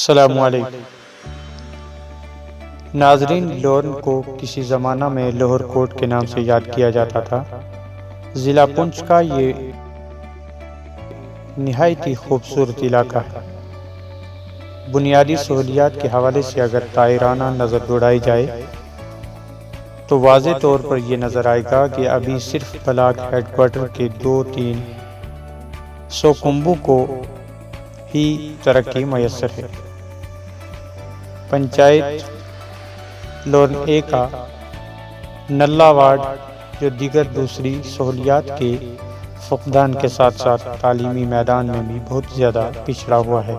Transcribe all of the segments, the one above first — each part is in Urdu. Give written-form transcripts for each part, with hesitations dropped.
السلام علیکم ناظرین، لورن کو کسی زمانہ میں لاہور کوٹ کے نام سے یاد کیا جاتا تھا۔ ضلع پنچ کا یہ نہایت ہی خوبصورت علاقہ ہے۔ بنیادی سہولیات کے حوالے سے اگر طائرانہ نظر دوڑائی جائے تو واضح طور پر یہ نظر آئے گا کہ ابھی صرف بلاک ہیڈ کوارٹر کے 200-300 کنبوں کو ہی ترقی میسر ہے۔ پنچایت لورن اے کا نلہ وارڈ، جو دیگر دوسری سہولیات کے فقدان کے ساتھ ساتھ تعلیمی میدان میں بھی بہت زیادہ پچھڑا ہوا ہے،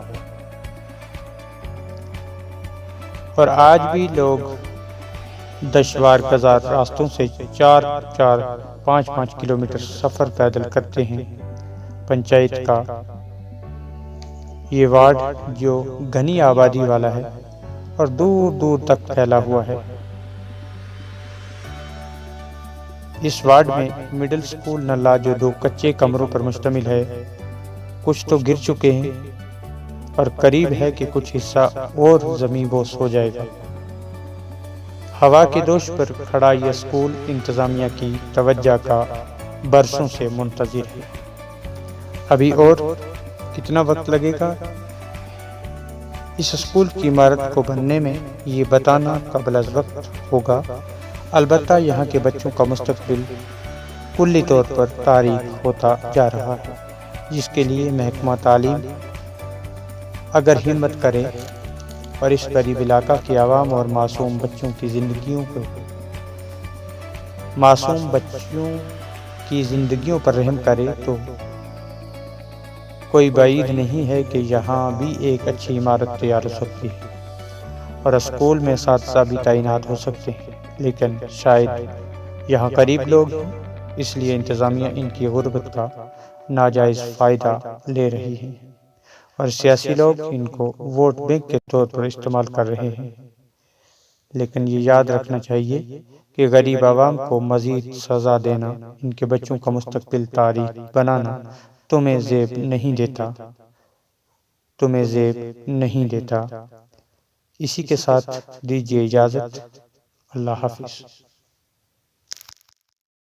اور آج بھی لوگ دشوار گزار راستوں سے 4-5 کلومیٹر سفر پیدل کرتے ہیں۔ پنچایت کا یہ وارڈ جو گھنی آبادی والا ہے اور دور دور تک پھیلا ہوا ہے، اس وارڈ میں مڈل سکول نلہ جو 2 کچے کمروں پر مشتمل ہے، کچھ تو گر چکے ہیں اور قریب ہے کہ کچھ حصہ اور زمین بوس ہو جائے گا۔ ہوا کے دوش پر کھڑا یہ سکول انتظامیہ کی توجہ کا برسوں سے منتظر ہے۔ ابھی اور کتنا وقت لگے گا اس سکول کی عمارت کو بننے میں، یہ بتانا قبل از وقت ہوگا۔ البتہ یہاں کے بچوں کا مستقبل کلی طور پر تاریک ہوتا جا رہا ہے، جس کے لیے محکمہ تعلیم اگر ہمت کرے اور اس غریب علاقہ کے عوام اور معصوم بچوں کی زندگیوں پر رحم کرے تو کوئی بعید نہیں ہے کہ یہاں بھی ایک اچھی عمارت تیار ہو سکتی ہے اور اسکول میں اساتذہ بھی تعینات ہو سکتے ہیں۔ لیکن شاید یہاں قریب لوگ ہیں، اس لیے انتظامیہ ان کی غربت کا ناجائز فائدہ لے رہی ہے اور سیاسی لوگ ان کو ووٹ بینک کے طور پر استعمال کر رہے ہیں۔ لیکن یہ یاد رکھنا چاہیے کہ غریب عوام کو مزید سزا دینا، ان کے بچوں کا مستقبل تاریک بنانا تمہیں زیب نہیں دیتا۔ اسی کے ساتھ دیجیے اجازت۔ اللہ حافظ۔